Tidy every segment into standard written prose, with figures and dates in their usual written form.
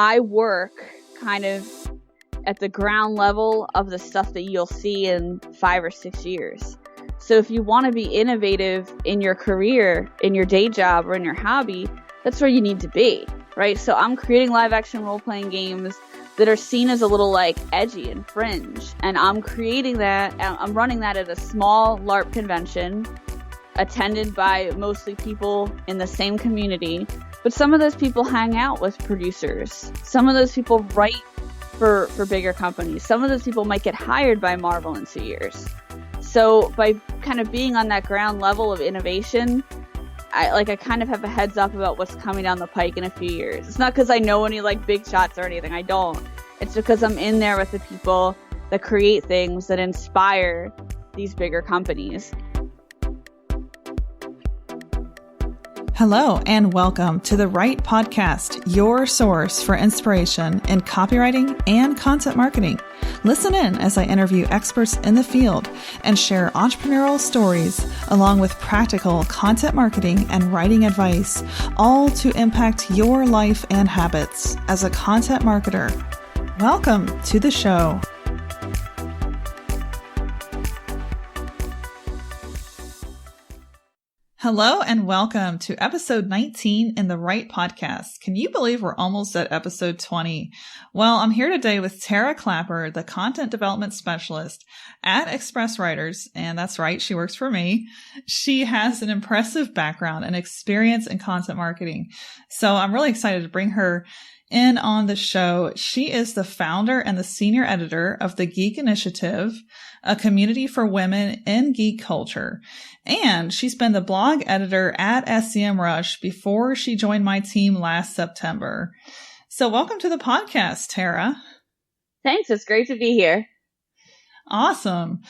I work kind of at the ground level of the stuff that you'll see in 5 or 6 years. So if you want to be innovative in your career, in your day job, or in your hobby, that's where you need to be, right? So I'm creating live action role-playing games that are seen as a little like edgy and fringe. And I'm creating that, I'm running that at a small LARP convention attended by mostly people in the same community. But some of those people hang out with producers. Some of those people write for bigger companies. Some of those people might get hired by Marvel in 2 years. So by kind of being on that ground level of innovation, I kind of have a heads up about what's coming down the pike in a few years. It's not because I know any like big shots or anything. I don't. It's because I'm in there with the people that create things that inspire these bigger companies. Hello and welcome to the Right Podcast, your source for inspiration in copywriting and content marketing. Listen in as I interview experts in the field and share entrepreneurial stories along with practical content marketing and writing advice, all to impact your life and habits as a content marketer. Welcome to the show. Hello and welcome to episode 19 in the Right Podcast. Can you believe we're almost at episode 20? Well, I'm here today with Tara Clapper, the content development specialist at Express Writers. And that's right, she works for me. She has an impressive background and experience in content marketing. So I'm really excited to bring her in on the show. She is the founder and the senior editor of the Geek Initiative, a community for women in geek culture. And she's been the blog editor at SEMrush before she joined my team last September. So welcome to the podcast, Tara. Thanks. It's great to be here. Awesome.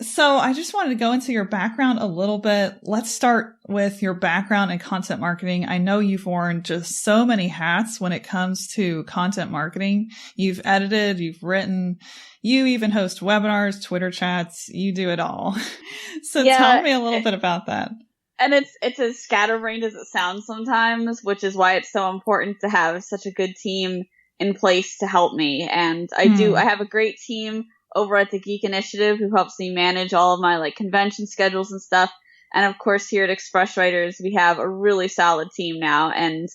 So I just wanted to go into your background a little bit. Let's start with your background in content marketing. I know you've worn just so many hats when it comes to content marketing. You've edited, you've written, you even host webinars, Twitter chats, you do it all. So tell me a little bit about that. And it's as scatterbrained as it sounds sometimes, which is why it's so important to have such a good team in place to help me. And I have a great team over at the Geek Initiative who helps me manage all of my like convention schedules and stuff. And of course here at Express Writers, we have a really solid team now, and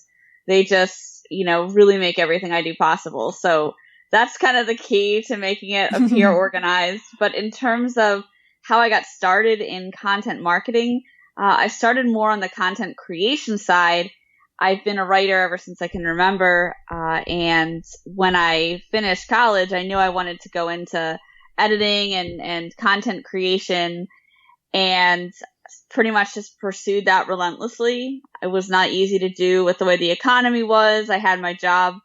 they just, really make everything I do possible. So that's kind of the key to making it appear organized. But in terms of how I got started in content marketing, I started more on the content creation side. I've been a writer ever since I can remember. And when I finished college, I knew I wanted to go into editing and content creation, and pretty much just pursued that relentlessly. It was not easy to do with the way the economy was. I had my job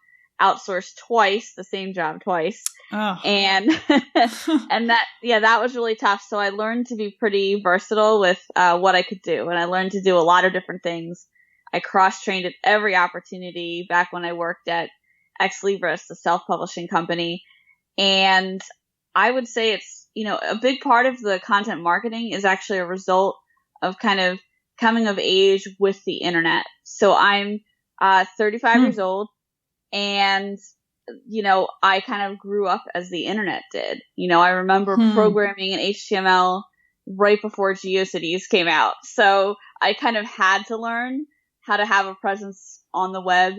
outsourced twice, the same job twice. Oh. And and that was really tough. So I learned to be pretty versatile with what I could do, and I learned to do a lot of different things. I cross-trained at every opportunity back when I worked at Ex Libris, the self-publishing company. And I would say it's, a big part of the content marketing is actually a result of kind of coming of age with the internet. So I'm 35 years old, and, I kind of grew up as the internet did. I remember programming in HTML right before GeoCities came out. So I kind of had to learn how to have a presence on the web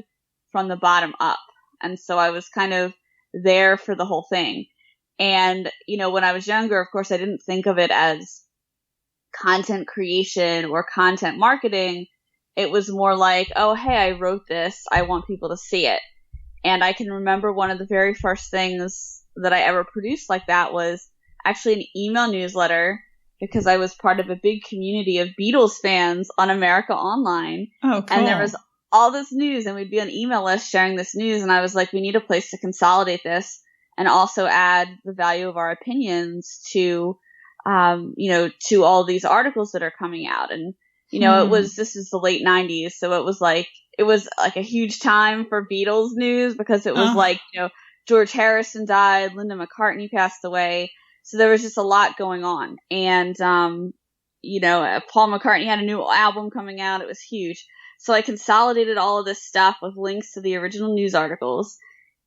from the bottom up. And so I was kind of there for the whole thing. And, when I was younger, of course, I didn't think of it as content creation or content marketing. It was more like, oh, hey, I wrote this. I want people to see it. And I can remember one of the very first things that I ever produced like that was actually an email newsletter, because I was part of a big community of Beatles fans on America Online. Oh, cool. And there was all this news, and we'd be on email lists sharing this news. And I was like, we need a place to consolidate this and also add the value of our opinions to, to all these articles that are coming out. And, this is the late 90s. So it was like a huge time for Beatles news, because it was George Harrison died, Linda McCartney passed away. So there was just a lot going on. And, Paul McCartney had a new album coming out. It was huge. So I consolidated all of this stuff with links to the original news articles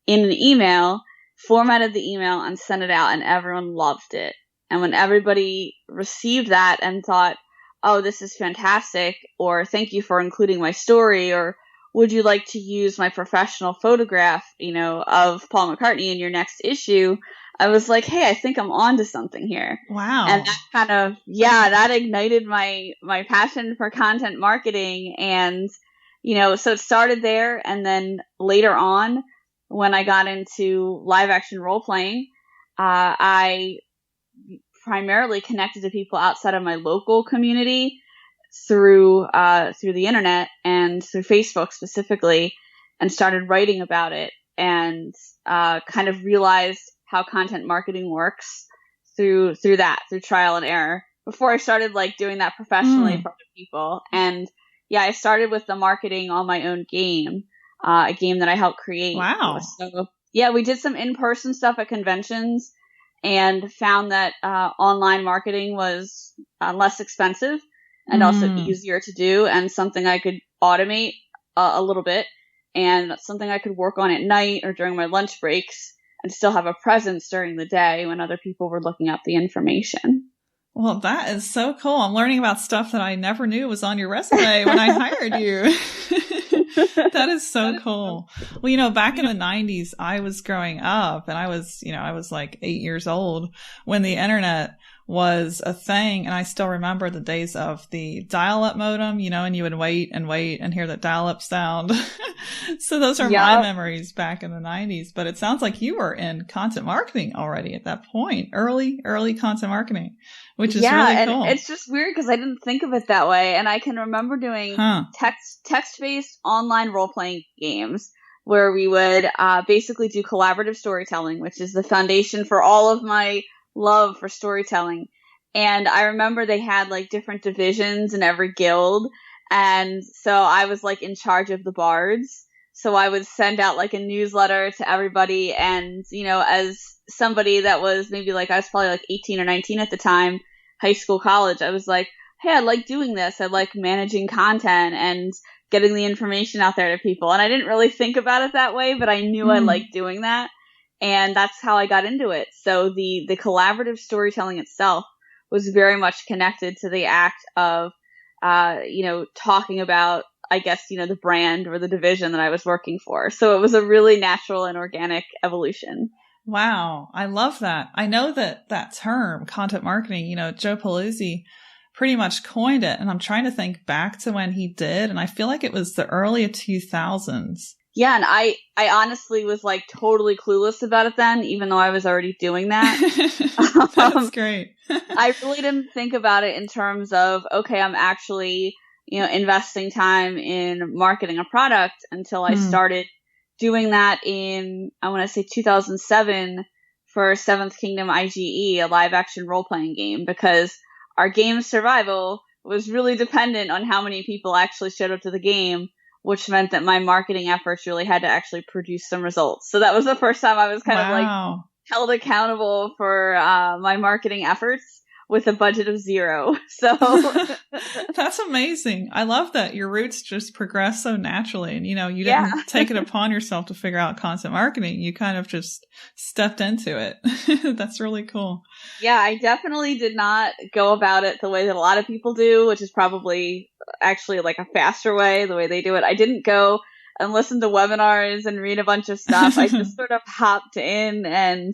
in an email, formatted the email, and sent it out, and everyone loved it. And when everybody received that and thought, oh, this is fantastic, or thank you for including my story, or would you like to use my professional photograph, of Paul McCartney in your next issue? I was like, hey, I think I'm onto something here. Wow. And that kind of, that ignited my passion for content marketing. And, so it started there. And then later on, when I got into live action role playing, I primarily connected to people outside of my local community through the internet and through Facebook specifically, and started writing about it, and kind of realized how content marketing works through trial and error before I started doing that professionally for other people. And I started with the marketing on my own game, a game that I helped create. Wow. So we did some in-person stuff at conventions and found that online marketing was less expensive and also easier to do, and something I could automate a little bit, and something I could work on at night or during my lunch breaks and still have a presence during the day when other people were looking up the information. Well, that is so cool. I'm learning about stuff that I never knew was on your resume when I hired you. That is so cool. Well, back in the 90s, I was growing up, and I was like 8 years old when the internet was a thing. And I still remember the days of the dial-up modem, and you would wait and hear that dial-up sound. So those are my memories back in the 90s. But it sounds like you were in content marketing already at that point, early content marketing, which is really cool. And it's just weird because I didn't think of it that way. And I can remember doing text-based online role-playing games where we would basically do collaborative storytelling, which is the foundation for all of my love for storytelling. And I remember they had different divisions in every guild, and so I was in charge of the bards. So I would send out a newsletter to everybody, and as somebody that was maybe I was probably 18 or 19 at the time, high school, college, I was like, hey, I like doing this. I like managing content and getting the information out there to people. And I didn't really think about it that way, but I knew I liked doing that. And that's how I got into it. So the collaborative storytelling itself was very much connected to the act of, talking about, I guess, the brand or the division that I was working for. So it was a really natural and organic evolution. Wow. I love that. I know that term, content marketing, Joe Paluzzi pretty much coined it. And I'm trying to think back to when he did. And I feel like it was the early 2000s. Yeah, and I honestly was totally clueless about it then, even though I was already doing that. That's great. I really didn't think about it in terms of, okay, I'm actually, investing time in marketing a product until I started doing that in, I want to say 2007 for Seventh Kingdom IGE, a live action role playing game, because our game's survival was really dependent on how many people actually showed up to the game, which meant that my marketing efforts really had to actually produce some results. So that was the first time I was kind of held accountable for my marketing efforts with a budget of 0. So that's amazing. I love that your roots just progress so naturally, and you didn't take it upon yourself to figure out content marketing. You kind of just stepped into it. That's really cool. Yeah, I definitely did not go about it the way that a lot of people do, which is probably actually a faster way, the way they do it. I didn't go and listen to webinars and read a bunch of stuff. I just sort of hopped in and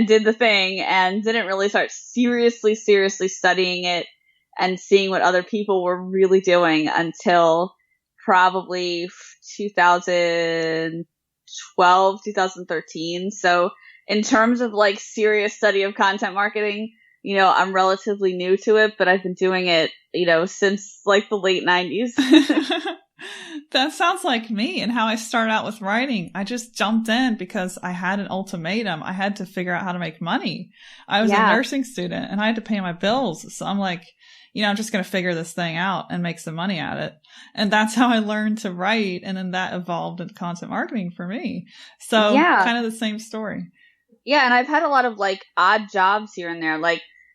did the thing, and didn't really start seriously studying it and seeing what other people were really doing until probably 2012, 2013. So in terms of serious study of content marketing, I'm relatively new to it, but I've been doing it, since the late 90s. That sounds like me and how I started out with writing. I just jumped in because I had an ultimatum. I had to figure out how to make money. I was a nursing student and I had to pay my bills. So I'm like, I'm just going to figure this thing out and make some money at it. And that's how I learned to write. And then that evolved into content marketing for me. So kind of the same story. Yeah. And I've had a lot of odd jobs here and there.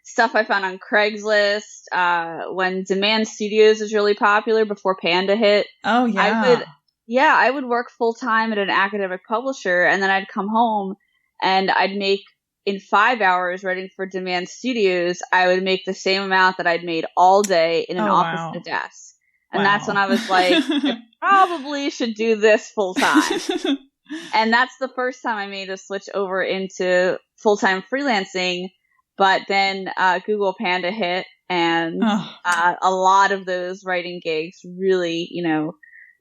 stuff I found on Craigslist, when Demand Studios was really popular before Panda hit. Oh, yeah. I would work full time at an academic publisher, and then I'd come home and I'd make, in 5 hours writing for Demand Studios, I would make the same amount that I'd made all day in an office at a desk. And that's when I was like, I probably should do this full time. And that's the first time I made a switch over into full-time freelancing. But then Google Panda hit, and a lot of those writing gigs really,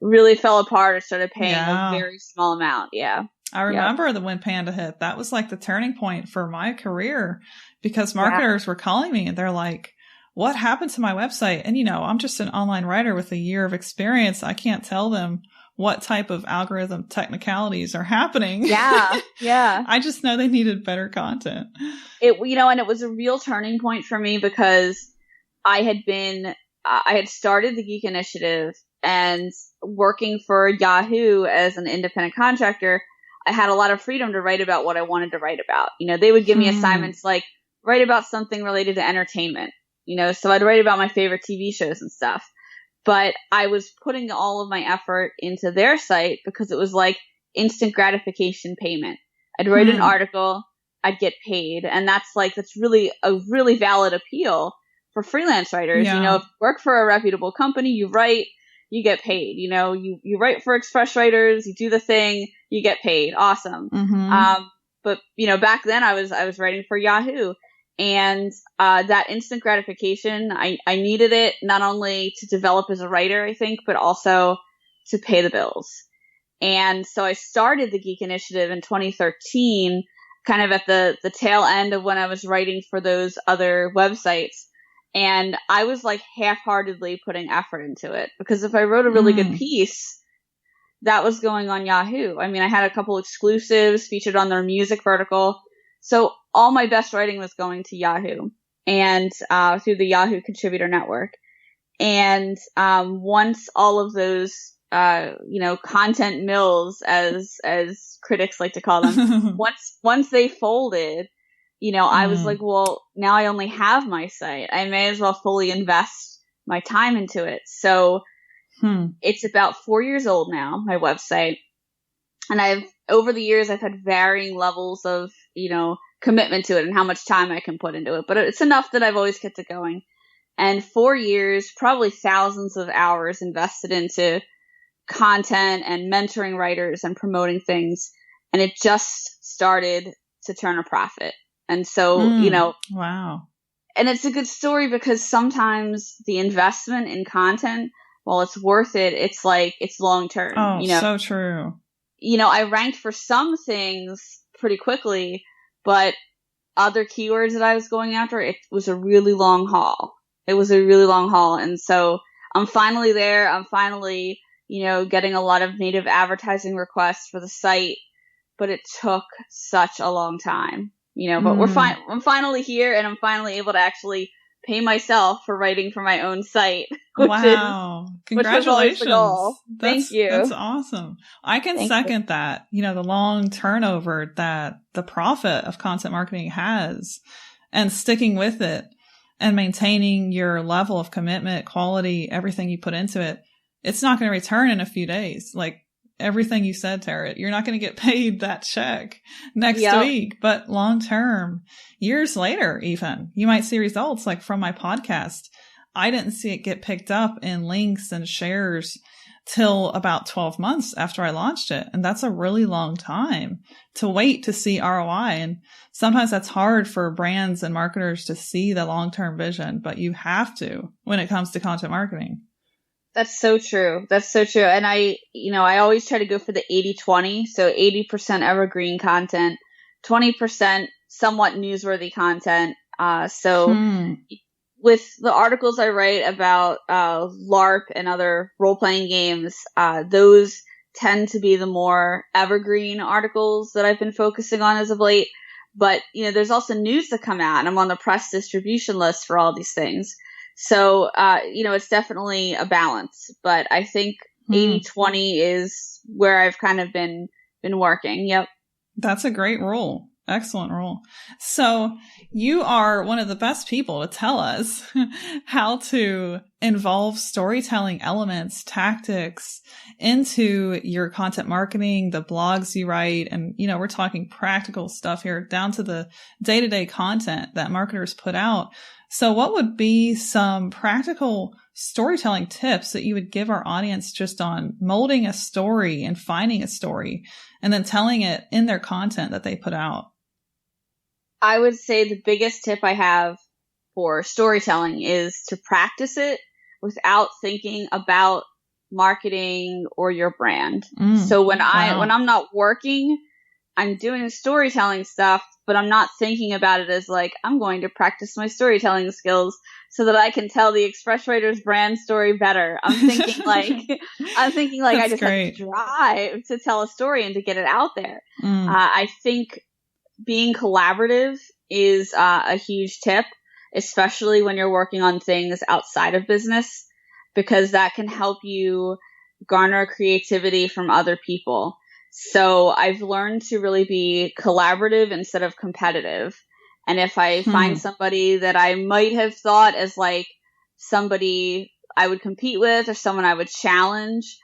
really fell apart or started paying a very small amount. Yeah. I remember that when Panda hit, that was like the turning point for my career, because marketers were calling me and they're like, what happened to my website? And, I'm just an online writer with a year of experience. I can't tell them what type of algorithm technicalities are happening. Yeah. Yeah. I just know they needed better content. And it was a real turning point for me, because I had started the Geek Initiative, and working for Yahoo as an independent contractor, I had a lot of freedom to write about what I wanted to write about. They would give me assignments like write about something related to entertainment, so I'd write about my favorite TV shows and stuff. But I was putting all of my effort into their site because it was like instant gratification payment. I'd write an article, I'd get paid. And that's really a really valid appeal for freelance writers. Yeah. If you work for a reputable company, you write, you get paid. You write for Express Writers, you do the thing, you get paid. Awesome. But back then I was writing for Yahoo, and that instant gratification, I needed it not only to develop as a writer, I think, but also to pay the bills. And so I started the Geek Initiative in 2013, kind of at the tail end of when I was writing for those other websites. And I was like half-heartedly putting effort into it, because if I wrote a really good piece, that was going on Yahoo. I mean, I had a couple exclusives featured on their music vertical. So all my best writing was going to Yahoo, and through the Yahoo Contributor Network. And once all of those, content mills, as critics like to call them, once they folded, I was like, well, now I only have my site. I may as well fully invest my time into it. So it's about 4 years old now, my website. And over the years, I've had varying levels of, commitment to it and how much time I can put into it. But it's enough that I've always kept it going. And 4 years, probably thousands of hours invested into content and mentoring writers and promoting things. And it just started to turn a profit. And so, wow. And it's a good story, because sometimes the investment in content, while it's worth it, it's long term. Oh, so true. I ranked for some things pretty quickly, but other keywords that I was going after, it was a really long haul. And so I'm finally there. I'm finally, getting a lot of native advertising requests for the site, but it took such a long time, but we're fine. I'm finally here, and I'm finally able to actually pay myself for writing for my own site. Wow. Congratulations. The goal. Thank you. That's awesome. I can second that, the long turnover that the profit of content marketing has, and sticking with it and maintaining your level of commitment, quality, everything you put into it. It's not going to return in a few days. Like everything you said, Tara, you're not going to get paid that check next week, but long term, years later, even you might see results. Like from my podcast, I didn't see it get picked up in links and shares till about 12 months after I launched it. And that's a really long time to wait to see ROI. And sometimes that's hard for brands and marketers to see the long-term vision, but you have to when it comes to content marketing. That's so true. And I always try to go for the 80-20. So 80% evergreen content, 20% somewhat newsworthy content. With the articles I write about LARP and other role-playing games, those tend to be the more evergreen articles that I've been focusing on as of late. But, there's also news that come out, and I'm on the press distribution list for all these things. So, it's definitely a balance, but I think 80-20 is where I've kind of been working. Yep. That's a great rule. Excellent rule. So you are one of the best people to tell us how to involve storytelling elements, tactics into your content marketing, the blogs you write. And, we're talking practical stuff here down to the day-to-day content that marketers put out. So what would be some practical storytelling tips that you would give our audience just on molding a story and finding a story and then telling it in their content that they put out? I would say the biggest tip I have for storytelling is to practice it without thinking about marketing or your brand. So when I'm not working, I'm doing storytelling stuff, but I'm not thinking about it as like, I'm going to practice my storytelling skills so that I can tell the Express Writers brand story better. I'm thinking like I just have to drive to tell a story and to get it out there. I think being collaborative is a huge tip, especially when you're working on things outside of business, because that can help you garner creativity from other people. So I've learned to really be collaborative instead of competitive. And if I find somebody that I might have thought as like somebody I would compete with or someone I would challenge,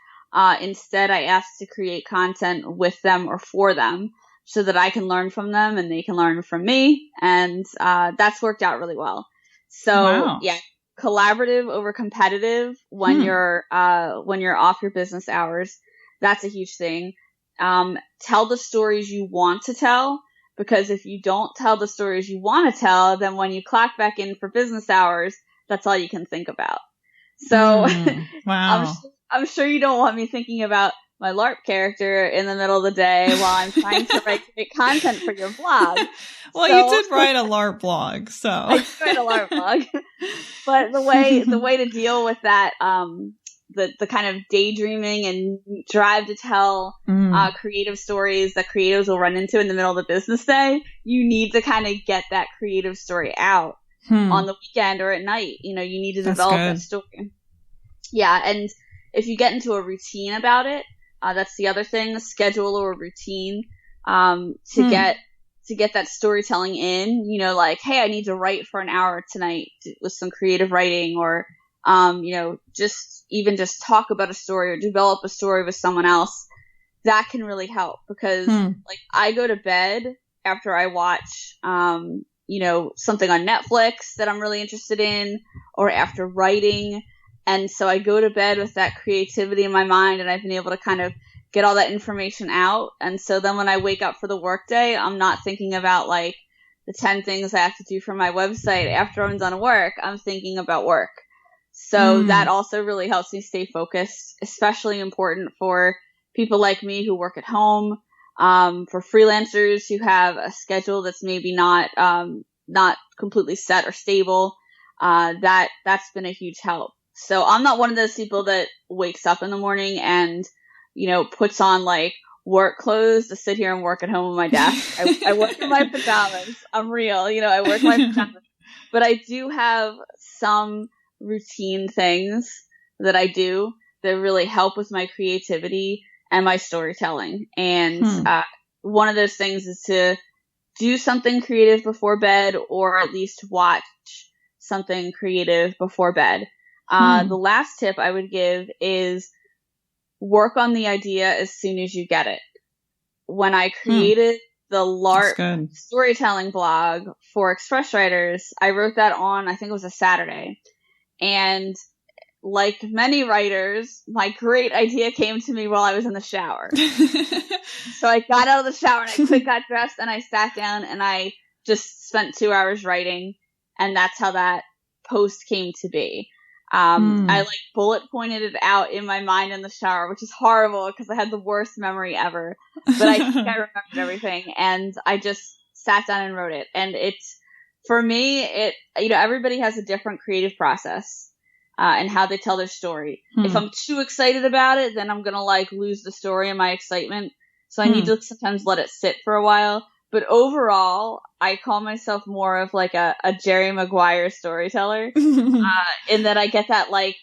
instead I ask to create content with them or for them, so that I can learn from them and they can learn from me. And that's worked out really well. So yeah, collaborative over competitive when you're off your business hours. That's a huge thing. Tell the stories you want to tell, because if you don't tell the stories you want to tell, then when you clock back in for business hours, that's all you can think about. So wow. I'm sure you don't want me thinking about my LARP character in the middle of the day while I'm trying to write great content for your blog. Well, you did write a LARP blog, so I did write a LARP blog. But the way to deal with that, the kind of daydreaming and drive to tell creative stories that creatives will run into in the middle of the business day, you need to kind of get that creative story out on the weekend or at night. You need to develop that story. Yeah, and if you get into a routine about it, that's the other thing, schedule or routine, to get that storytelling in, like, hey, I need to write for an hour tonight with some creative writing, or, just talk about a story or develop a story with someone else. That can really help, because like I go to bed after I watch, something on Netflix that I'm really interested in, or after writing. And so I go to bed with that creativity in my mind, and I've been able to kind of get all that information out. And so then when I wake up for the workday, I'm not thinking about like the 10 things I have to do for my website after I'm done work. I'm thinking about work. So that also really helps me stay focused, especially important for people like me who work at home, for freelancers who have a schedule that's maybe not completely set or stable. That's been a huge help. So I'm not one of those people that wakes up in the morning and, puts on like work clothes to sit here and work at home on my desk. I work in my pajamas. I'm real. I work in my pajamas. But I do have some routine things that I do that really help with my creativity and my storytelling. And one of those things is to do something creative before bed, or at least watch something creative before bed. The last tip I would give is work on the idea as soon as you get it. When I created the LARP storytelling blog for Express Writers, I wrote that on, I think it was a Saturday. And like many writers, my great idea came to me while I was in the shower. So I got out of the shower and I quick got dressed and I sat down and I just spent 2 hours writing. And that's how that post came to be. I like bullet pointed it out in my mind in the shower, which is horrible because I had the worst memory ever. But I think I remembered everything, and I just sat down and wrote it. And for me, everybody has a different creative process and how they tell their story. If I'm too excited about it, then I'm gonna like lose the story and my excitement. So I need to sometimes let it sit for a while. But overall, I call myself more of like a Jerry Maguire storyteller, in that I get that like,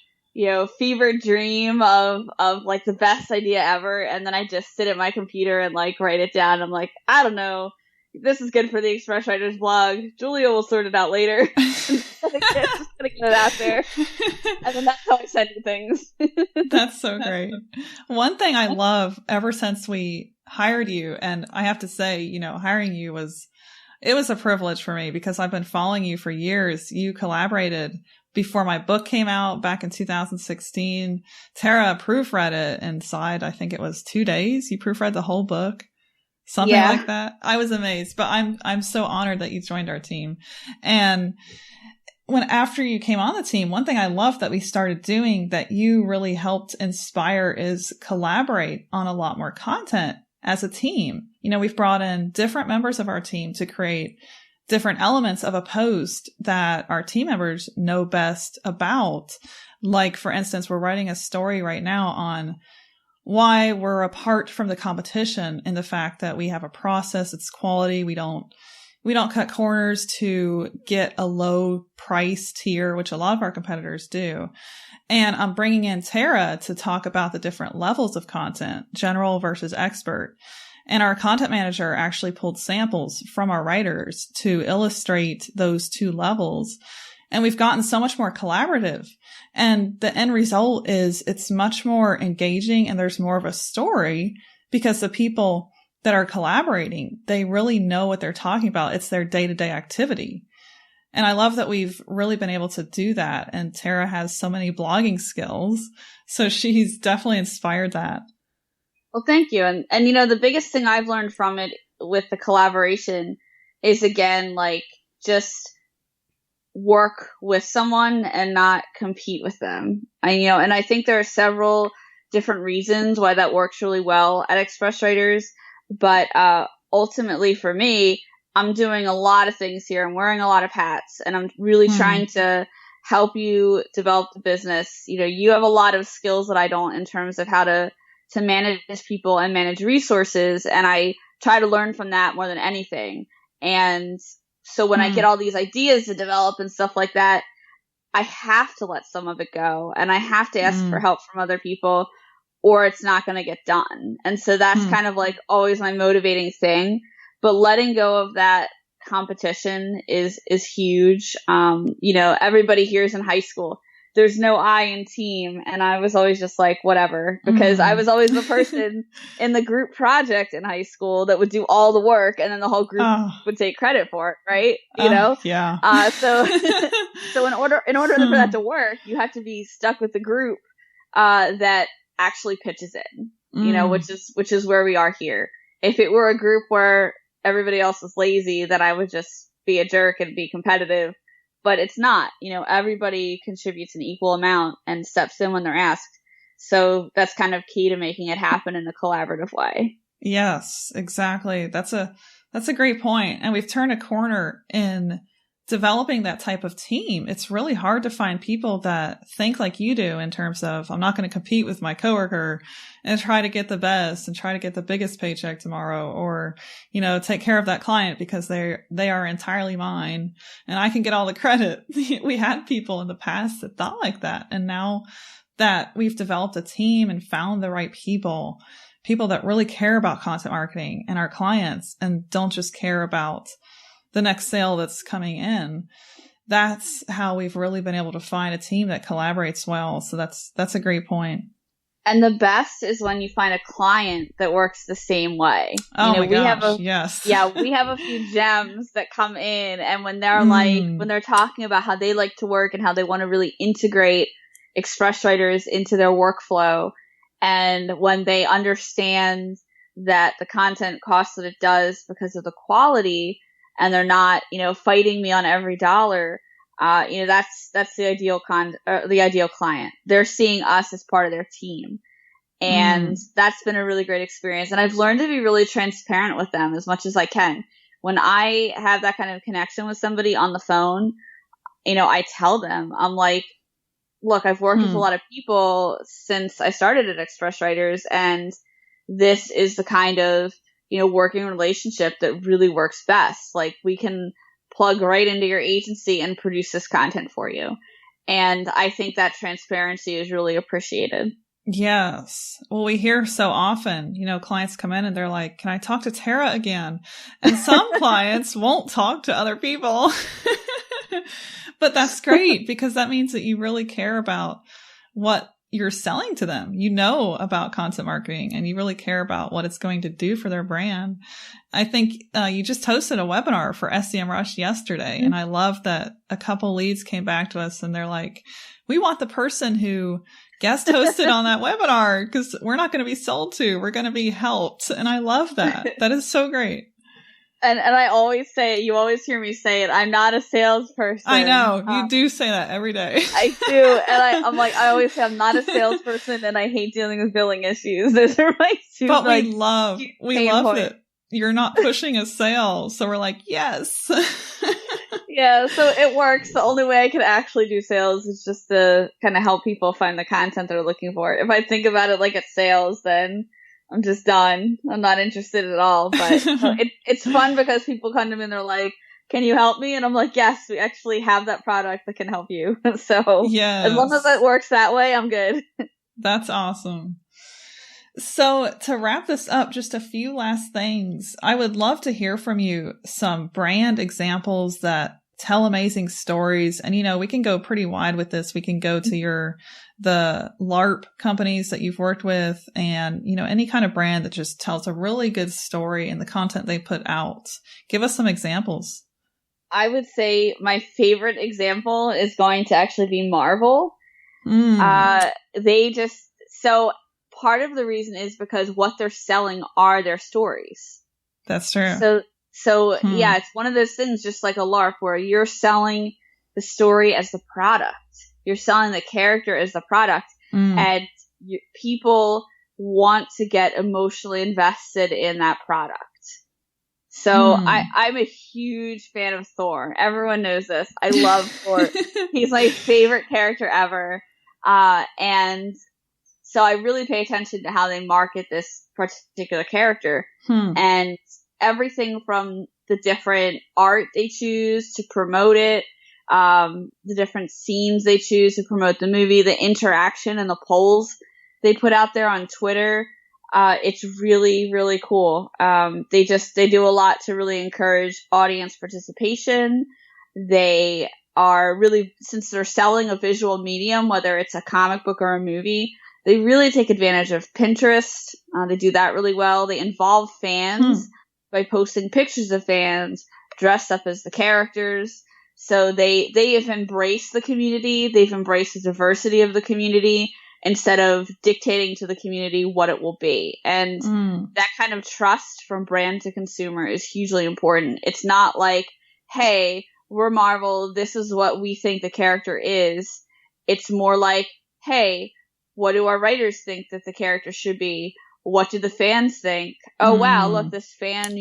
fever dream of like the best idea ever. And then I just sit at my computer and like write it down. I'm like, I don't know, this is good for the Express Writers blog. Julia will sort it out later. Just gonna get it out there. And then that's how I send you things. That's so great. One thing I love ever since we hired you, and I have to say, you know, hiring you was a privilege for me because I've been following you for years. You collaborated before my book came out back in 2016. Tara proofread it inside, I think it was 2 days. You proofread the whole book. Something like that. I was amazed, but I'm so honored that you joined our team. And after you came on the team, one thing I love that we started doing that you really helped inspire is collaborate on a lot more content as a team. You know, we've brought in different members of our team to create different elements of a post that our team members know best about. Like, for instance, we're writing a story right now on why we're apart from the competition in the fact that we have a process, it's quality. We don't cut corners to get a low price tier, which a lot of our competitors do. And I'm bringing in Tara to talk about the different levels of content, general versus expert. And our content manager actually pulled samples from our writers to illustrate those two levels. And we've gotten so much more collaborative. And the end result is it's much more engaging and there's more of a story because the people that are collaborating, they really know what they're talking about. It's their day-to-day activity. And I love that we've really been able to do that. And Tara has so many blogging skills. So she's definitely inspired that. Well, thank you. And you know, the biggest thing I've learned from it with the collaboration is, again, like, just work with someone and not compete with them. And I think there are several different reasons why that works really well at Express Writers. But ultimately for me, I'm doing a lot of things here. I'm wearing a lot of hats, and I'm really trying to help you develop the business. You know, you have a lot of skills that I don't in terms of how to manage people and manage resources. And I try to learn from that more than anything. And so when I get all these ideas to develop and stuff like that, I have to let some of it go, and I have to ask for help from other people, or it's not going to get done. And so that's kind of like always my motivating thing. But letting go of that competition is huge. You know, everybody here is in high school. There's no I in team. And I was always just like, whatever, because I was always the person in the group project in high school that would do all the work, and then the whole group would take credit for it. Right. You know? Yeah. So in order for that to work, you have to be stuck with the group, that actually pitches in, you know, which is where we are here. If it were a group where everybody else was lazy, then I would just be a jerk and be competitive. But it's not, you know, everybody contributes an equal amount and steps in when they're asked. So that's kind of key to making it happen in a collaborative way. Yes, exactly. That's a great point. And we've turned a corner in developing that type of team. It's really hard to find people that think like you do in terms of, I'm not going to compete with my coworker and try to get the best and try to get the biggest paycheck tomorrow, or, you know, take care of that client because they are entirely mine and I can get all the credit. We had people in the past that thought like that. And now that we've developed a team and found the right people that really care about content marketing and our clients and don't just care about the next sale that's coming in, that's how we've really been able to find a team that collaborates well. So that's a great point. And the best is when you find a client that works the same way. Oh, you know, my gosh, yes. Yeah, we have a few gems that come in, and when they're when they're talking about how they like to work and how they want to really integrate Express Writers into their workflow, and when they understand that the content costs what it does because of the quality, and they're not, you know, fighting me on every dollar, you know, that's the ideal client. They're seeing us as part of their team. And that's been a really great experience. And I've learned to be really transparent with them as much as I can. When I have that kind of connection with somebody on the phone, you know, I tell them, I'm like, look, I've worked with a lot of people since I started at Express Writers, and this is the kind of, you know, working relationship that really works best. Like, we can plug right into your agency and produce this content for you. And I think that transparency is really appreciated. Yes. Well, we hear so often, clients come in and they're like, can I talk to Tara again? And some clients won't talk to other people. But that's great because that means that you really care about what you're selling to them. You know about content marketing and you really care about what it's going to do for their brand. I think you just hosted a webinar for SEMrush yesterday. Mm-hmm. And I love that a couple leads came back to us and they're like, we want the person who guest hosted on that webinar because we're not going to be sold to. We're going to be helped. And I love that. That is so great. And I always say, you always hear me say it, I'm not a salesperson. I know. You do say that every day. I do. And I'm like, I always say I'm not a salesperson and I hate dealing with billing issues. Those are my two. But we love that you're not pushing a sale. So we're like, yes. Yeah, so it works. The only way I can actually do sales is just to kind of help people find the content they're looking for. If I think about it like it's sales, then I'm just done. I'm not interested at all. But it's fun because people come to me and they're like, can you help me? And I'm like, yes, we actually have that product that can help you. So yes. As long as it works that way, I'm good. That's awesome. So to wrap this up, just a few last things. I would love to hear from you some brand examples that tell amazing stories. And, we can go pretty wide with this. We can go to the LARP companies that you've worked with and, any kind of brand that just tells a really good story in the content they put out. Give us some examples. I would say my favorite example is going to actually be Marvel. So part of the reason is because what they're selling are their stories. That's true. So yeah, it's one of those things just like a LARP where you're selling the story as the product. You're selling the character as the product. And people want to get emotionally invested in that product. So I'm a huge fan of Thor. Everyone knows this. I love Thor. He's my favorite character ever. And so I really pay attention to how they market this particular character. And everything from the different art they choose to promote it, the different scenes they choose to promote the movie, the interaction and the polls they put out there on Twitter. It's really, really cool. They do a lot to really encourage audience participation. They are really, since they're selling a visual medium, whether it's a comic book or a movie, they really take advantage of Pinterest. They do that really well. They involve fans by posting pictures of fans dressed up as the characters. So they have embraced the community. They've embraced the diversity of the community instead of dictating to the community what it will be. And that kind of trust from brand to consumer is hugely important. It's not like, hey, we're Marvel, this is what we think the character is. It's more like, hey, what do our writers think that the character should be? What do the fans think? Oh, wow, look, this fan,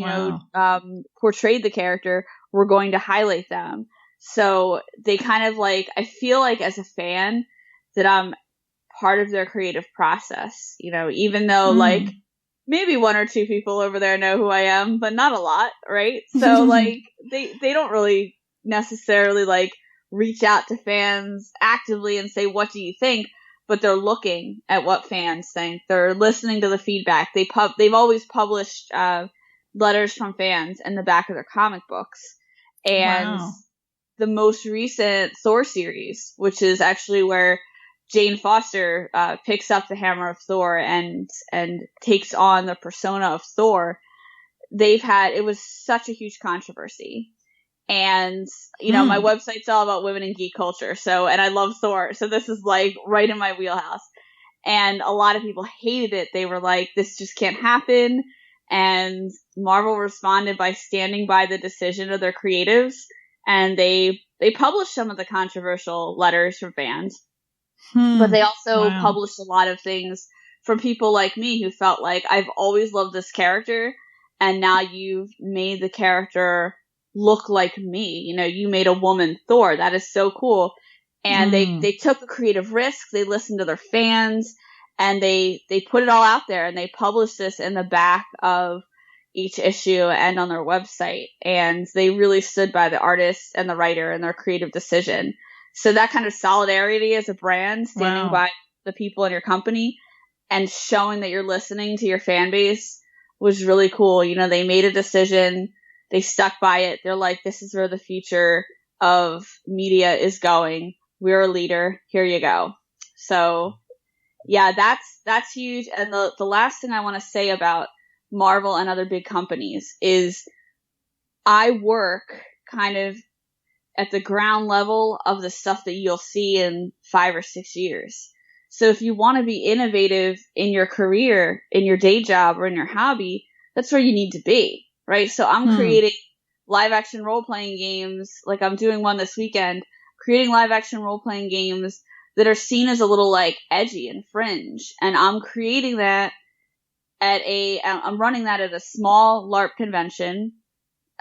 portrayed the character. We're going to highlight them. So they kind of like, I feel like as a fan that I'm part of their creative process, even though like maybe one or two people over there know who I am, but not a lot, right? So like they don't really necessarily like reach out to fans actively and say, what do you think? But they're looking at what fans think. They're listening to the feedback. They've always published letters from fans in the back of their comic books. And the most recent Thor series, which is actually where Jane Foster picks up the hammer of Thor and takes on the persona of Thor, it was such a huge controversy. And, my website's all about women in geek culture. And I love Thor. So this is like right in my wheelhouse. And a lot of people hated it. They were like, this just can't happen. And Marvel responded by standing by the decision of their creatives. And they published some of the controversial letters from fans. But they also published a lot of things from people like me who felt like, I've always loved this character. And now you've made the character look like me. You made a woman Thor. That is so cool. And they took a creative risk. They listened to their fans and they put it all out there and they published this in the back of each issue and on their website. And they really stood by the artist and the writer and their creative decision. So that kind of solidarity as a brand, standing by the people in your company, and showing that you're listening to your fan base was really cool. You know, they made a decision, they stuck by it. They're like, this is where the future of media is going. We're a leader. Here you go. So yeah, that's huge. And the last thing I want to say about Marvel and other big companies is I work kind of at the ground level of the stuff that you'll see in 5 or 6 years. So if you want to be innovative in your career, in your day job, or in your hobby, that's where you need to be, right? So I'm creating live action role playing games, like I'm doing one this weekend, creating live action role playing games that are seen as a little like edgy and fringe. And I'm creating that I'm running that at a small LARP convention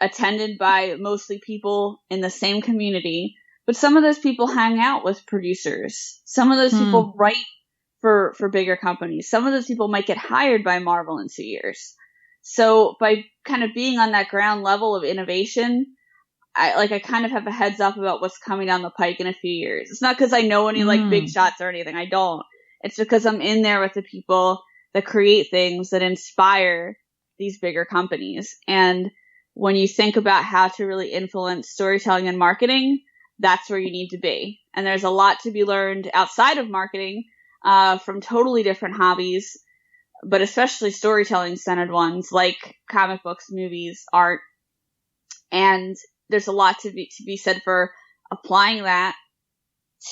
attended by mostly people in the same community. But some of those people hang out with producers. Some of those people write for bigger companies. Some of those people might get hired by Marvel in 2 years. So by kind of being on that ground level of innovation, I kind of have a heads up about what's coming down the pike in a few years. It's not because I know any like big shots or anything. I don't. It's because I'm in there with the people that create things that inspire these bigger companies. And when you think about how to really influence storytelling and marketing, that's where you need to be. And there's a lot to be learned outside of marketing, from totally different hobbies, but especially storytelling centered ones like comic books, movies, art. And there's a lot to be said for applying that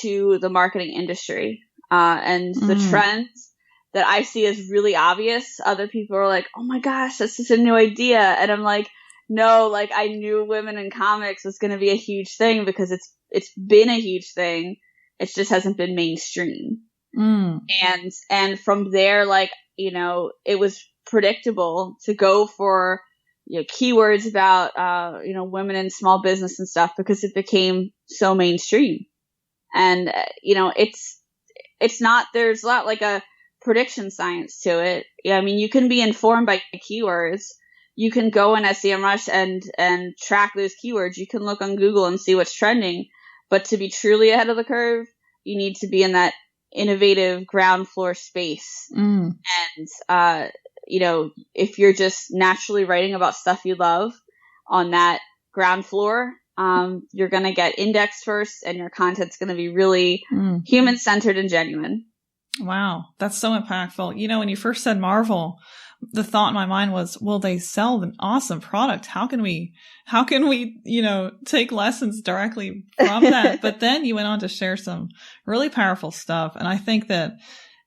to the marketing industry. And the trends that I see as really obvious, other people are like, oh my gosh, that's such a new idea. And I'm like, no, like I knew women in comics was going to be a huge thing because it's been a huge thing. It just hasn't been mainstream. And from there, like, you know, it was predictable to go for, you know, keywords about, you know, women in small business and stuff because it became so mainstream. And, you know, it's not, there's not like a prediction science to it. Yeah, I mean, you can be informed by keywords. You can go in SEMrush and track those keywords. You can look on Google and see what's trending. But to be truly ahead of the curve, you need to be in that innovative ground floor space. And, you know, if you're just naturally writing about stuff you love on that ground floor, you're going to get indexed first and your content's going to be really human-centered and genuine. Wow. That's so impactful. You know, when you first said Marvel, the thought in my mind was, well, they sell an awesome product. How can we, you know, take lessons directly from that? But then you went on to share some really powerful stuff. And I think that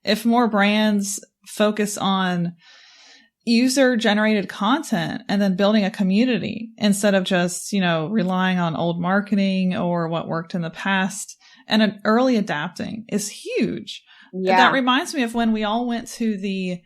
if more brands focus on user generated content and then building a community instead of just, you know, relying on old marketing or what worked in the past, and early adapting is huge. Yeah. That reminds me of when we all went to the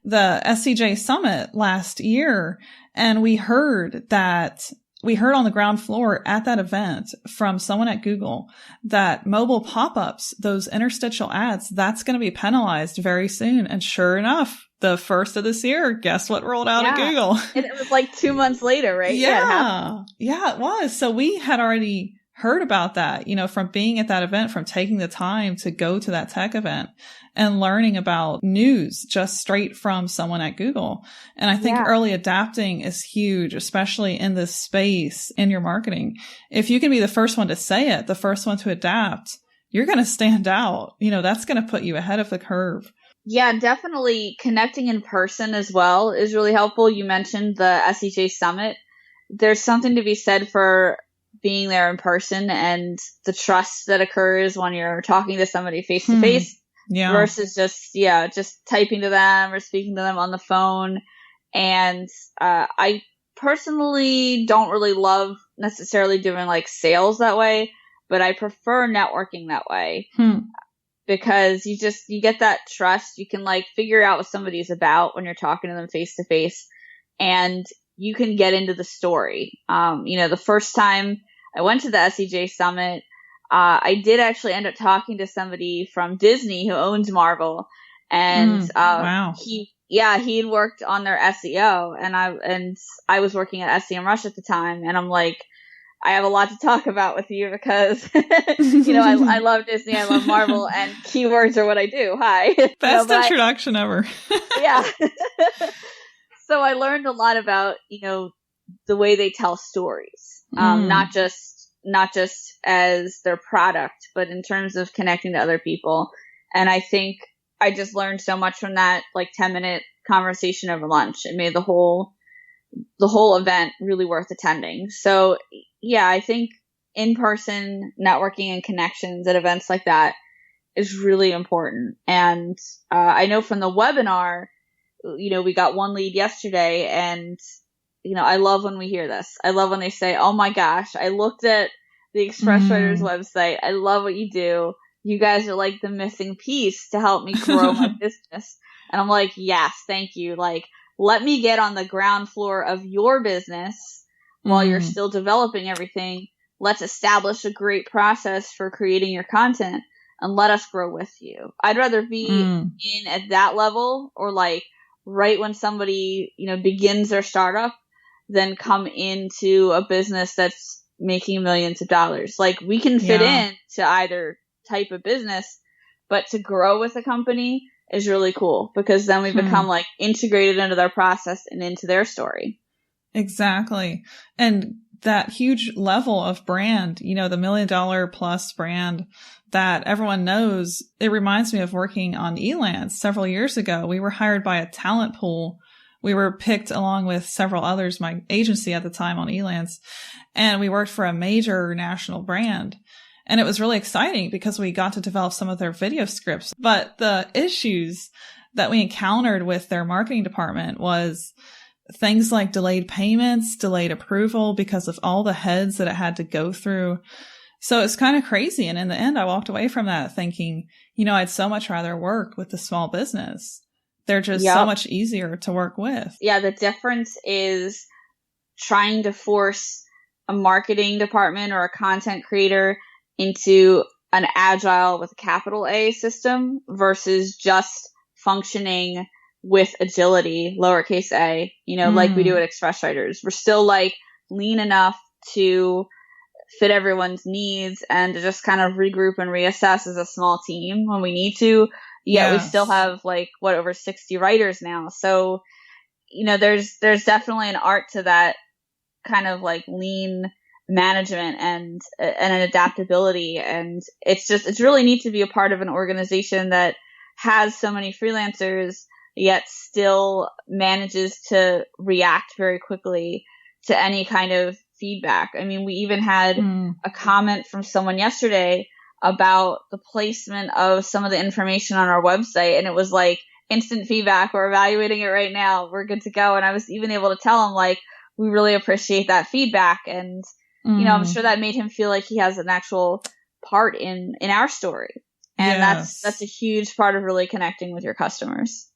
SCJ Summit last year, and we heard on the ground floor at that event from someone at Google that mobile pop-ups, those interstitial ads, that's going to be penalized very soon. And sure enough, the first of this year, guess what rolled out at Google? And it was like 2 months later, right? Yeah, it was. So we had already heard about that, you know, from being at that event, from taking the time to go to that tech event and learning about news just straight from someone at Google. And I think early adapting is huge, especially in this space in your marketing. If you can be the first one to say it, the first one to adapt, you're going to stand out. You know, that's going to put you ahead of the curve. Yeah, definitely connecting in person as well is really helpful. You mentioned the SEJ Summit. There's something to be said for being there in person and the trust that occurs when you're talking to somebody face to face versus just typing to them or speaking to them on the phone. And I personally don't really love necessarily doing like sales that way, but I prefer networking that way. Because you get that trust. You can like figure out what somebody's about when you're talking to them face to face, and you can get into the story. You know, the first time I went to the SEJ Summit, I did actually end up talking to somebody from Disney who owns Marvel, and he had worked on their SEO, and I was working at SEMrush at the time, and I'm like, I have a lot to talk about with you because, I love Disney, I love Marvel, and keywords are what I do. Hi. Best introduction ever. Yeah. So I learned a lot about, the way they tell stories, not just as their product, but in terms of connecting to other people. And I think I just learned so much from that, 10-minute conversation over lunch. It made the whole event really worth attending. So yeah, I think in-person networking and connections at events like that is really important. And I know from the webinar, we got one lead yesterday, and I love when we hear this. I love when they say, "Oh my gosh, I looked at the Express Writers website. I love what you do. You guys are like the missing piece to help me grow my business." And I'm like, yes, thank you. Let me get on the ground floor of your business while you're still developing everything. Let's establish a great process for creating your content and let us grow with you. I'd rather be in at that level, or right when somebody, begins their startup, than come into a business that's making millions of dollars. We can fit in to either type of business, but to grow with a company is really cool, because then we become integrated into their process and into their story. Exactly. And that huge level of brand, the $1 million plus brand that everyone knows, it reminds me of working on Elance several years ago. We were hired by a talent pool. We were picked along with several others, my agency at the time, on Elance, and we worked for a major national brand. And it was really exciting because we got to develop some of their video scripts. But the issues that we encountered with their marketing department was things like delayed payments, delayed approval because of all the heads that it had to go through. So it's kind of crazy. And in the end, I walked away from that thinking, I'd so much rather work with the small business. They're just so much easier to work with. Yeah, the difference is trying to force a marketing department or a content creator into an agile with a capital A system versus just functioning with agility, lowercase a, like we do at Express Writers. We're still lean enough to fit everyone's needs and to just kind of regroup and reassess as a small team when we need to. Yet we still have over 60 writers now. So, there's definitely an art to that kind of lean management and an adaptability. And it's really neat to be a part of an organization that has so many freelancers, yet still manages to react very quickly to any kind of feedback. I mean, we even had a comment from someone yesterday about the placement of some of the information on our website, and it was instant feedback. We're evaluating it right now. We're good to go. And I was even able to tell him we really appreciate that feedback. And I'm sure that made him feel like he has an actual part in our story. And that's a huge part of really connecting with your customers.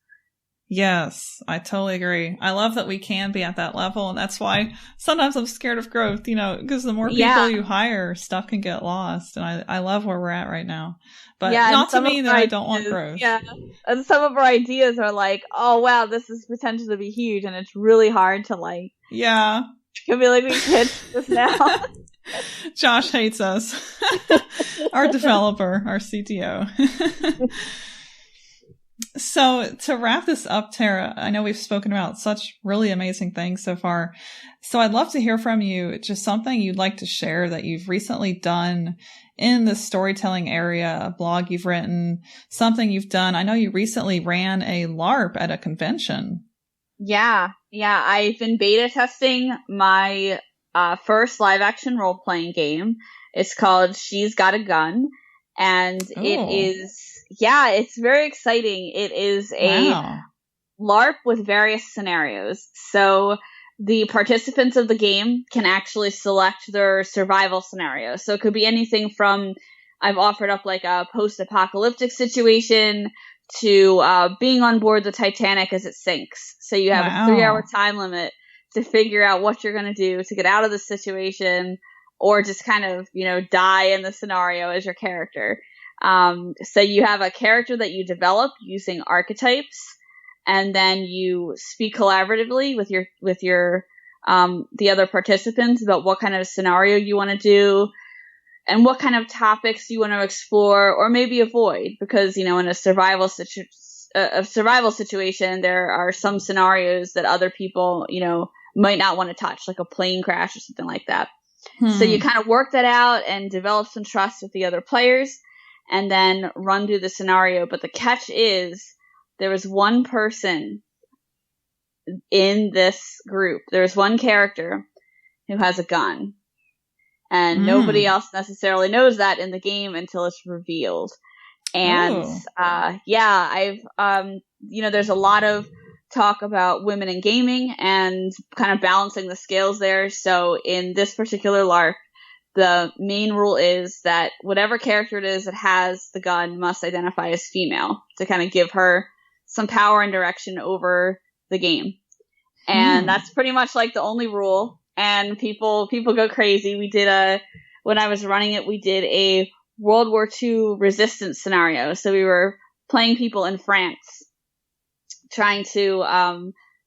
Yes, I totally agree. I love that we can be at that level. And that's why sometimes I'm scared of growth, because the more people you hire, stuff can get lost. And I love where we're at right now. But not to mean that I don't want growth. Yeah. And some of our ideas are oh, wow, this is potential to be huge. And it's really hard to Yeah. Could be we pitched this now. Josh hates us. Our developer, our CTO. So to wrap this up, Tara, I know we've spoken about such really amazing things so far. So I'd love to hear from you, just something you'd like to share that you've recently done in the storytelling area, a blog you've written, something you've done. I know you recently ran a LARP at a convention. Yeah. I've been beta testing my first live action role playing game. It's called She's Got a Gun. And it is, it's very exciting. It is a LARP with various scenarios. So the participants of the game can actually select their survival scenario. So it could be anything from, I've offered up a post-apocalyptic situation to being on board the Titanic as it sinks. So you have a 3-hour time limit to figure out what you're going to do to get out of the situation, or just kind of, die in the scenario as your character. So you have a character that you develop using archetypes, and then you speak collaboratively with your the other participants about what kind of scenario you want to do and what kind of topics you want to explore or maybe avoid, because, you know, in a survival situation, there are some scenarios that other people, you know, might not want to touch, like a plane crash or something like that. So you kind of work that out and develop some trust with the other players and then run through the scenario. But the catch is there was one person in this group. There's one character who has a gun. And nobody else necessarily knows that in the game until it's revealed. And, I've, you know, there's a lot of talk about women in gaming and kind of balancing the scales there. So in this particular LARP, the main rule is that whatever character it is that has the gun must identify as female to kind of give her some power and direction over the game. And that's pretty much like the only rule. And people go crazy. When I was running it, we did a World War II resistance scenario. So we were playing people in France, trying to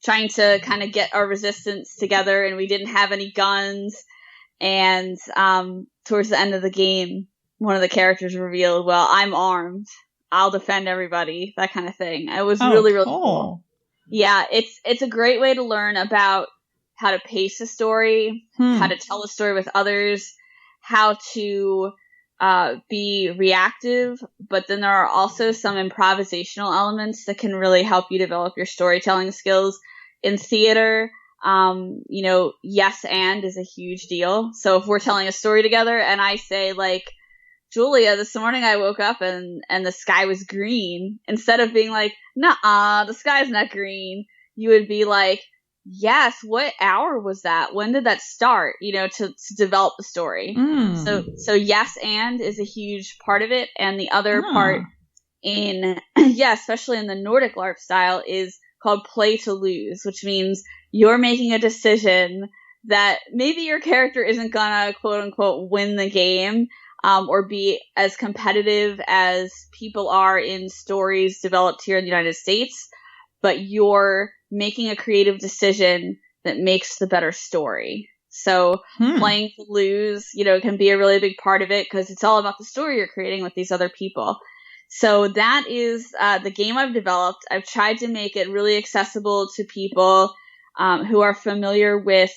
kind of get our resistance together, and we didn't have any guns. And towards the end of the game, one of the characters revealed, well, I'm armed. I'll defend everybody, that kind of thing. It was really cool. Yeah, it's a great way to learn about how to pace a story, how to tell a story with others, how to be reactive, but then there are also some improvisational elements that can really help you develop your storytelling skills. In theater, you know, yes and is a huge deal. So if we're telling a story together and I say, like, Julia, this morning I woke up and the sky was green, instead of being like, nuh-uh, the sky's not green, you would be like, yes, what hour was that? When did that start? You know, to develop the story. So yes and is a huge part of it. And the other part especially in the Nordic LARP style, is called play to lose, which means you're making a decision that maybe your character isn't gonna quote unquote win the game, or be as competitive as people are in stories developed here in the United States, but you're making a creative decision that makes the better story. So playing to lose, you know, can be a really big part of it because it's all about the story you're creating with these other people. So that is the game I've developed. I've tried to make it really accessible to people who are familiar with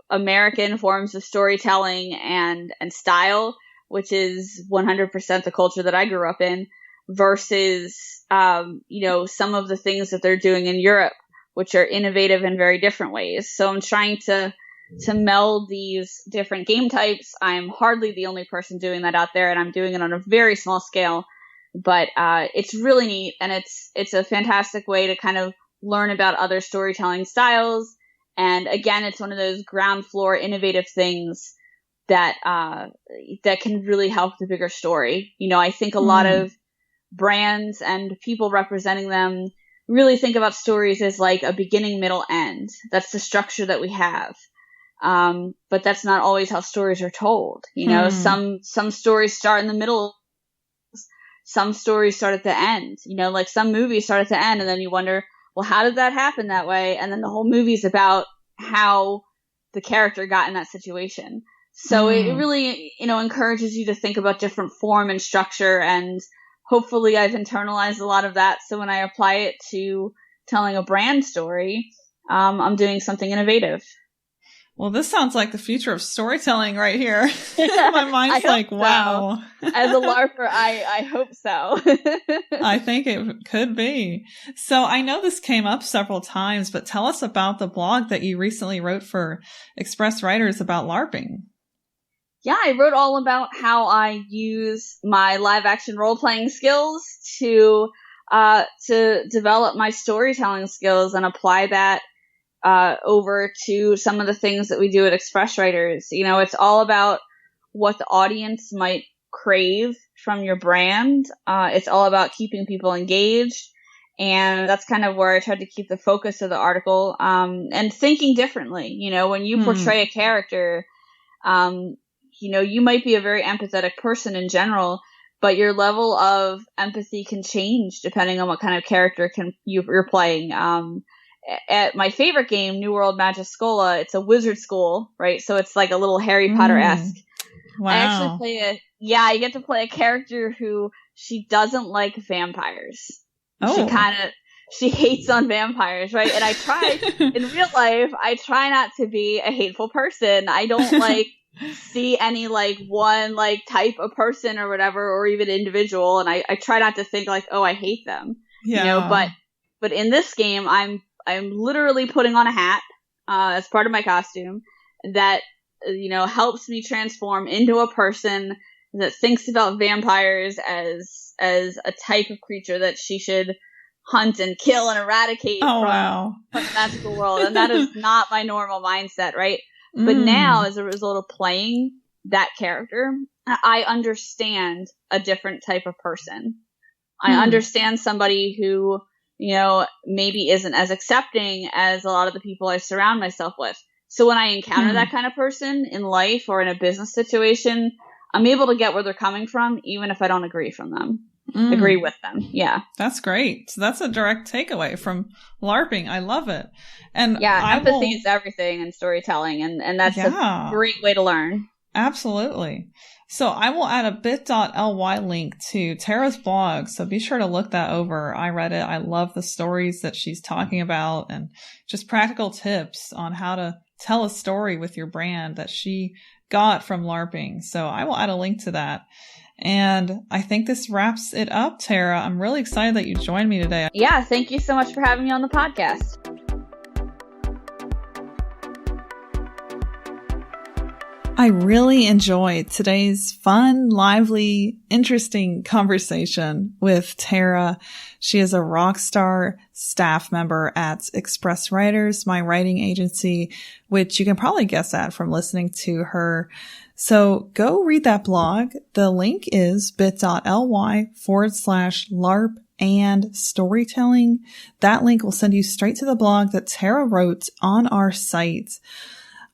American forms of storytelling and style, which is 100% the culture that I grew up in, versus, you know, some of the things that they're doing in Europe, which are innovative in very different ways. So I'm trying to meld these different game types. I'm hardly the only person doing that out there, and I'm doing it on a very small scale. But it's really neat, and it's a fantastic way to kind of learn about other storytelling styles. And again, it's one of those ground floor innovative things that can really help the bigger story. You know, I think a lot of brands and people representing them really think about stories as like a beginning, middle, end. That's the structure that we have. But that's not always how stories are told. You know, some stories start in the middle. Some stories start at the end. You know, like some movies start at the end, and then you wonder, well, how did that happen that way? And then the whole movie's about how the character got in that situation. So it really, you know, encourages you to think about different form and structure, and hopefully I've internalized a lot of that. So when I apply it to telling a brand story, I'm doing something innovative. Well, this sounds like the future of storytelling right here. My mind's like, wow. So. As a LARPer, I hope so. I think it could be. So I know this came up several times, but tell us about the blog that you recently wrote for Express Writers about LARPing. Yeah, I wrote all about how I use my live action role playing skills to develop my storytelling skills and apply that over to some of the things that we do at Express Writers. You know, it's all about what the audience might crave from your brand. It's all about keeping people engaged. And that's kind of where I tried to keep the focus of the article, and thinking differently. You know, when you portray a character, you know, you might be a very empathetic person in general, but your level of empathy can change depending on what kind of character you're playing. at my favorite game, New World Magischola, it's a wizard school, right? So it's like a little Harry Potter-esque. Wow. I actually I get to play a character who she doesn't like vampires. Oh. She hates on vampires, right? And I try, in real life, I try not to be a hateful person. I don't like see any like one like type of person or whatever, or even individual. And I try not to think like, oh, I hate them. Yeah. You know, but in this game, I'm literally putting on a hat, as part of my costume that, you know, helps me transform into a person that thinks about vampires as a type of creature that she should hunt and kill and eradicate from the magical world. And that is not my normal mindset, right? But now, as a result of playing that character, I understand a different type of person. I understand somebody who, you know, maybe isn't as accepting as a lot of the people I surround myself with. So when I encounter that kind of person in life or in a business situation, I'm able to get where they're coming from, even if I don't agree with them. Yeah. That's great. So that's a direct takeaway from LARPing. I love it. And empathy is everything in storytelling, and that's a great way to learn. Absolutely. So I will add a bit.ly link to Tara's blog. So be sure to look that over. I read it. I love the stories that she's talking about and just practical tips on how to tell a story with your brand that she got from LARPing. So I will add a link to that. And I think this wraps it up, Tara. I'm really excited that you joined me today. Yeah, thank you so much for having me on the podcast. I really enjoyed today's fun, lively, interesting conversation with Tara. She is a rock star staff member at Express Writers, my writing agency, which you can probably guess at from listening to her. So go read that blog. The link is bit.ly/LARP and storytelling. That link will send you straight to the blog that Tara wrote on our site,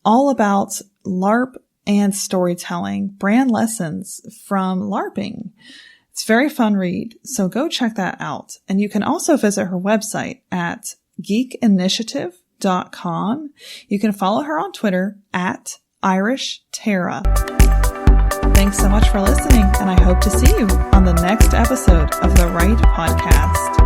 all about LARP and storytelling, brand lessons from LARPing. It's a very fun read, so go check that out. And you can also visit her website at geekinitiative.com. You can follow her on Twitter at Irish Tara. Thanks so much for listening, and I hope to see you on the next episode of the Right Podcast.